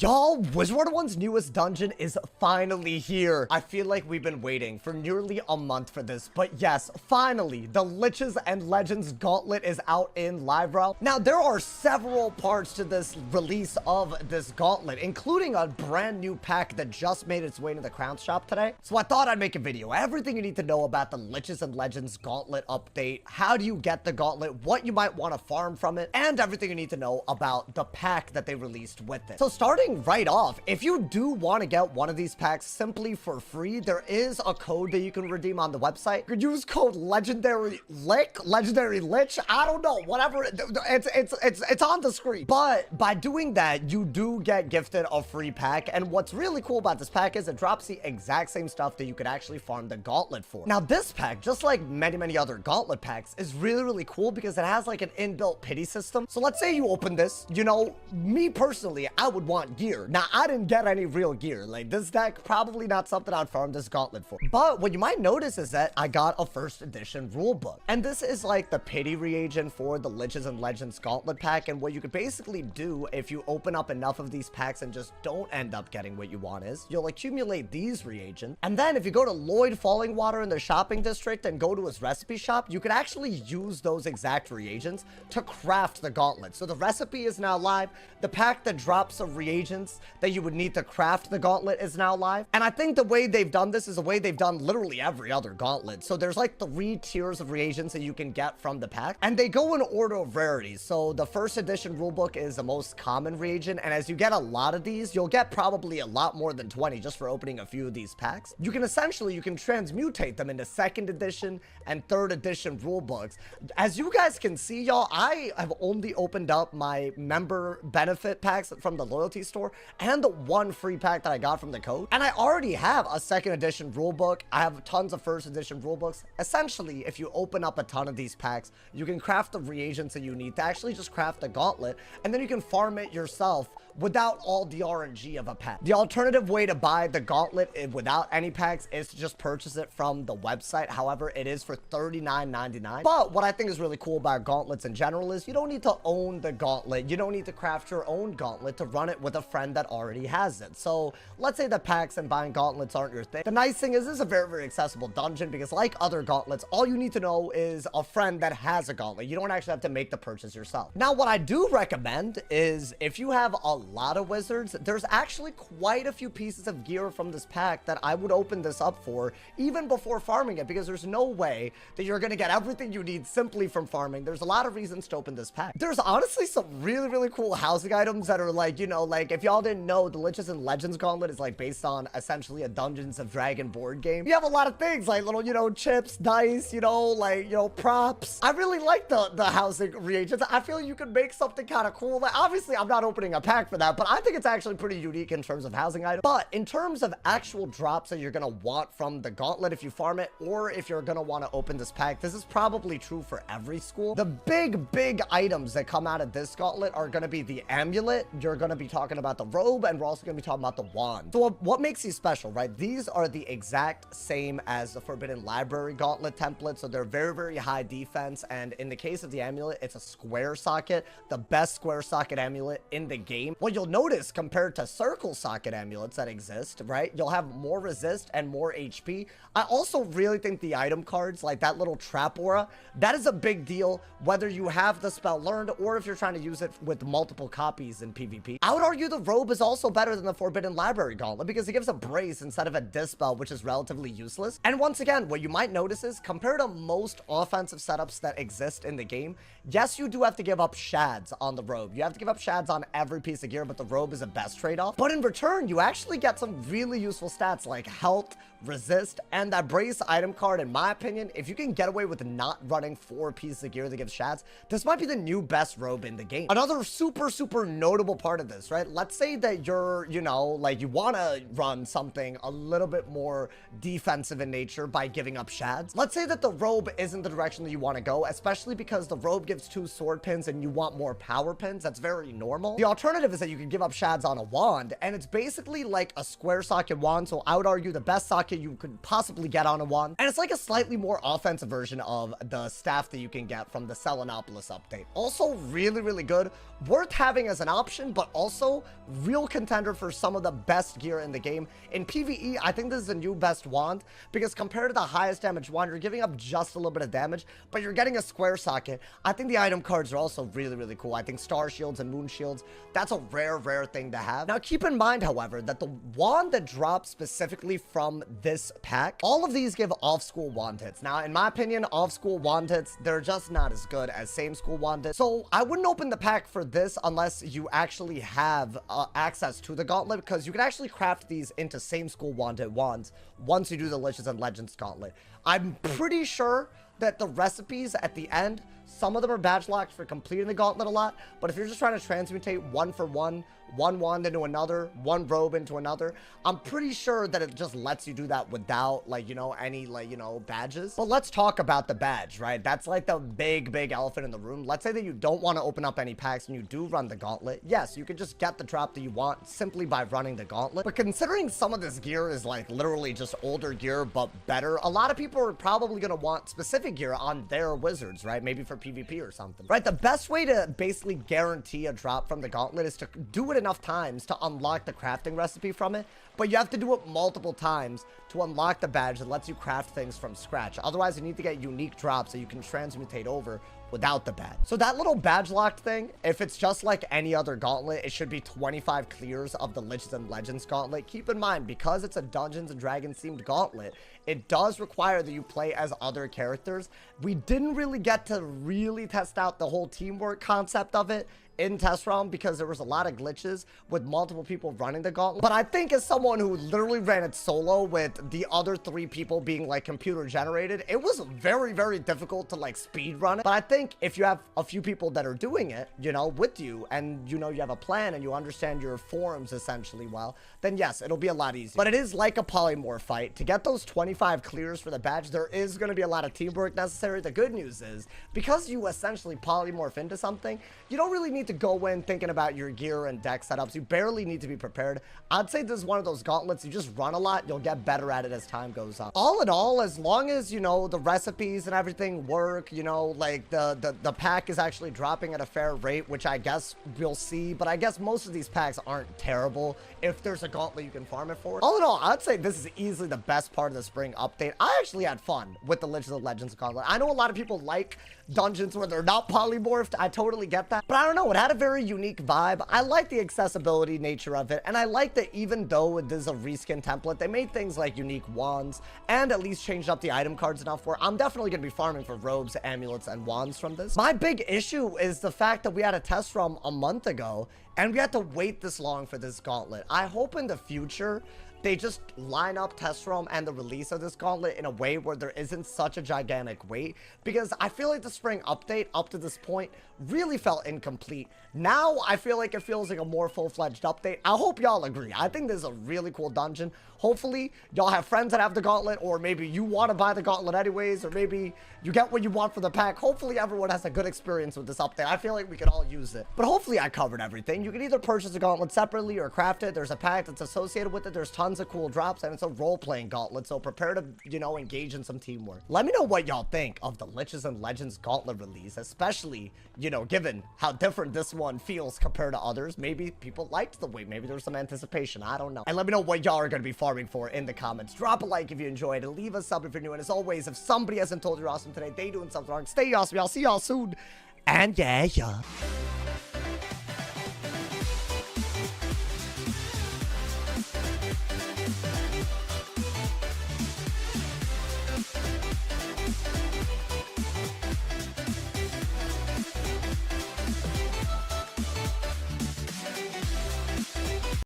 Y'all, Wizard101's newest dungeon is finally here. I feel like we've been waiting for nearly a month for this, but yes, finally, the Liches and Legends Gauntlet is out in live realm. Now, there are several parts to this release of this Gauntlet, including a brand new pack that just made its way to the Crown Shop today. So I thought I'd make a video. Everything you need to know about the Liches and Legends Gauntlet update, how do you get the Gauntlet, what you might want to farm from it, and everything you need to know about the pack that they released with it. So starting right off, if you do want to get one of these packs simply for free, there is a code that you can redeem on the website. You can use code legendary lich, I don't know, whatever, it's on the screen. But by doing that, you do get gifted a free pack, and what's really cool about this pack is it drops the exact same stuff that you could actually farm the Gauntlet for. Now this pack, just like many other Gauntlet packs, is really cool because it has like an inbuilt pity system. So let's say you open this, you know, me personally, I would want gear. Now, I didn't get any real gear. Like, this deck, probably not something I'd farm this Gauntlet for. But what you might notice is that I got a first edition rulebook. And this is like the pity reagent for the Liches and Legends Gauntlet pack. And what you could basically do if you open up enough of these packs and just don't end up getting what you want is you'll accumulate these reagents. And then if you go to Lloyd Fallingwater in the shopping district and go to his recipe shop, you could actually use those exact reagents to craft the Gauntlet. So the recipe is now live. The pack that drops of reagents that you would need to craft the Gauntlet is now live. And I think the way they've done this is the way they've done literally every other Gauntlet. So there's like 3 tiers of reagents that you can get from the pack, and they go in order of rarity. So the first edition rulebook is the most common reagent, and as you get a lot of these, you'll get probably a lot more than 20 just for opening a few of these packs. You can transmutate them into second edition and third edition rulebooks. As you guys can see, y'all, I have only opened up my member benefit packs from the loyalty store and the one free pack that I got from the code. And I already have a second edition rulebook. I have tons of first edition rulebooks. Essentially, if you open up a ton of these packs, you can craft the reagents that you need to actually just craft a Gauntlet, and then you can farm it yourself without all the RNG of a pack. The alternative way to buy the Gauntlet without any packs is to just purchase it from the website. However, it is for $39.99. But what I think is really cool about Gauntlets in general is you don't need to own the Gauntlet. You don't need to craft your own Gauntlet to run it with a friend that already has it. So let's say the packs and buying Gauntlets aren't your thing. The nice thing is this is a very accessible dungeon because like other Gauntlets, all you need to know is a friend that has a Gauntlet. You don't actually have to make the purchase yourself. Now, what I do recommend is if you have a lot of wizards, there's actually quite a few pieces of gear from this pack that I would open this up for even before farming it, because there's no way that you're going to get everything you need simply from farming. There's a lot of reasons to open this pack. There's honestly some really cool housing items that are like, you know, like if y'all didn't know, the Liches and Legends Gauntlet is like based on essentially a Dungeons of Dragon board game. You have a lot of things like little, you know, chips, dice, you know, like, you know, props. I really like the housing reagents. I feel you could make something kind of cool. Like, obviously, I'm not opening a pack for that, but I think it's actually pretty unique in terms of housing items. But in terms of actual drops that you're going to want from the Gauntlet if you farm it, or if you're going to want to open this pack, this is probably true for every school. The big items that come out of this Gauntlet are going to be the amulet. You're going to be talking about the robe, and we're also going to be talking about the wand. So what makes these special, right? These are the exact same as the Forbidden Library Gauntlet template. So they're very high defense. And in the case of the amulet, it's a square socket, the best square socket amulet in the game. What you'll notice compared to circle socket amulets that exist, right? You'll have more resist and more HP. I also really think the item cards, like that little trap aura, that is a big deal, whether you have the spell learned or if you're trying to use it with multiple copies in PvP. I would argue the robe is also better than the Forbidden Library Gauntlet because it gives a brace instead of a dispel, which is relatively useless. And once again, what you might notice is compared to most offensive setups that exist in the game, yes, you do have to give up shads on the robe. You have to give up shads on every piece of gear, but the robe is the best trade-off. But in return, you actually get some really useful stats like health, resist, and that brace item card. In my opinion, if you can get away with not running 4 pieces of gear that gives shads, this might be the new best robe in the game. Another super notable part of this, right? Let's say that you're, you know, like you want to run something a little bit more defensive in nature by giving up shads. Let's say that the robe isn't the direction that you want to go, especially because the robe gives 2 sword pins and you want more power pins. That's very normal. The alternative is that you can give up shads on a wand, and it's basically like a square socket wand, so I would argue the best socket you could possibly get on a wand, and it's like a slightly more offensive version of the staff that you can get from the Selenopolis update. Also really, really good, worth having as an option, but also real contender for some of the best gear in the game. In PvE, I think this is a new best wand, because compared to the highest damage wand, you're giving up just a little bit of damage, but you're getting a square socket. I think the item cards are also really, really cool. I think star shields and moon shields, that's a rare thing to have. Now keep in mind, however, that the wand that drops specifically from this pack, all of these give off-school wand hits. Now, in my opinion, off-school wand hits, they're just not as good as same-school wand hits. So I wouldn't open the pack for this unless you actually have access to the Gauntlet, because you can actually craft these into same-school wand hit wands once you do the Liches and Legends Gauntlet. I'm pretty sure that the recipes at the end, some of them are badge locked for completing the Gauntlet a lot, but if you're just trying to transmutate one for one wand into another, one robe into another, I'm pretty sure that it just lets you do that without, like, you know, any, like, you know, badges. But let's talk about the badge, right? That's like the big elephant in the room. Let's say that you don't want to open up any packs and you do run the Gauntlet. Yes, you can just get the drop that you want simply by running the Gauntlet. But considering some of this gear is like literally just older gear, but better, a lot of people are probably going to want specific gear on their wizards, right? Maybe for PvP or something, right? The best way to basically guarantee a drop from the Gauntlet is to do it enough times to unlock the crafting recipe from it, but you have to do it multiple times to unlock the badge that lets you craft things from scratch. Otherwise, you need to get unique drops that you can transmutate over without the badge. So that little badge locked thing, if it's just like any other Gauntlet, it should be 25 clears of the Liches and Legends Gauntlet. Keep in mind, because it's a Dungeons and Dragons themed Gauntlet, it does require that you play as other characters. We didn't really get to really test out the whole teamwork concept of it in test realm because there was a lot of glitches with multiple people running the Gauntlet. But I think as someone who literally ran it solo with the other 3 people being like computer generated, it was very difficult to like speed run it. But I think if you have a few people that are doing it, you know, with you, and you know you have a plan and you understand your forms essentially well, then yes, it'll be a lot easier. But it is like a polymorph fight. To get those 25 clears for the badge, there is going to be a lot of teamwork necessary. The good news is, because you essentially polymorph into something, you don't really need to go in thinking about your gear and deck setups. You barely need to be prepared. I'd say this is one of those gauntlets, you just run a lot, you'll get better at it as time goes on. All in all, as long as, you know, the recipes and everything work, you know, like the pack is actually dropping at a fair rate, which I guess we'll see, but I guess most of these packs aren't terrible if there's a gauntlet you can farm it for. All in all, I'd say this is easily the best part of the spring update. I actually had fun with the Liches of Legends Gauntlet. I know a lot of people like dungeons where they're not polymorphed. I totally get that, but I don't know, it had a very unique vibe. I like the accessibility nature of it, and I like that even though it is a reskin template, they made things like unique wands and at least changed up the item cards enough where I'm definitely going to be farming for robes, amulets, and wands from this. My big issue is the fact that we had a test ROM a month ago and we had to wait this long for this gauntlet. I hope in the future they just line up test ROM and the release of this gauntlet in a way where there isn't such a gigantic wait, because I feel like the spring update up to this point really felt incomplete. Now I feel like it feels like a more full-fledged update. I hope y'all agree. I think this is a really cool dungeon. Hopefully y'all have friends that have the gauntlet, or maybe you want to buy the gauntlet anyways, or maybe you get what you want for the pack. Hopefully everyone has a good experience with this update. I feel like we could all use it. But hopefully I covered everything. You can either purchase a gauntlet separately or craft it. There's a pack that's associated with it. There's tons of cool drops, and it's a role-playing gauntlet, so prepare to, you know, engage in some teamwork. Let me know what y'all think of the Liches and Legends Gauntlet release, especially, you know, given how different this one feels compared to others. Maybe people liked the wait, maybe there was some anticipation, I don't know. And let me know what y'all are going to be farming for in the comments. Drop a like if you enjoyed, and leave a sub if you're new. And as always, if somebody hasn't told you you're awesome today, they doing something wrong. Stay awesome, y'all. See y'all soon. And yeah.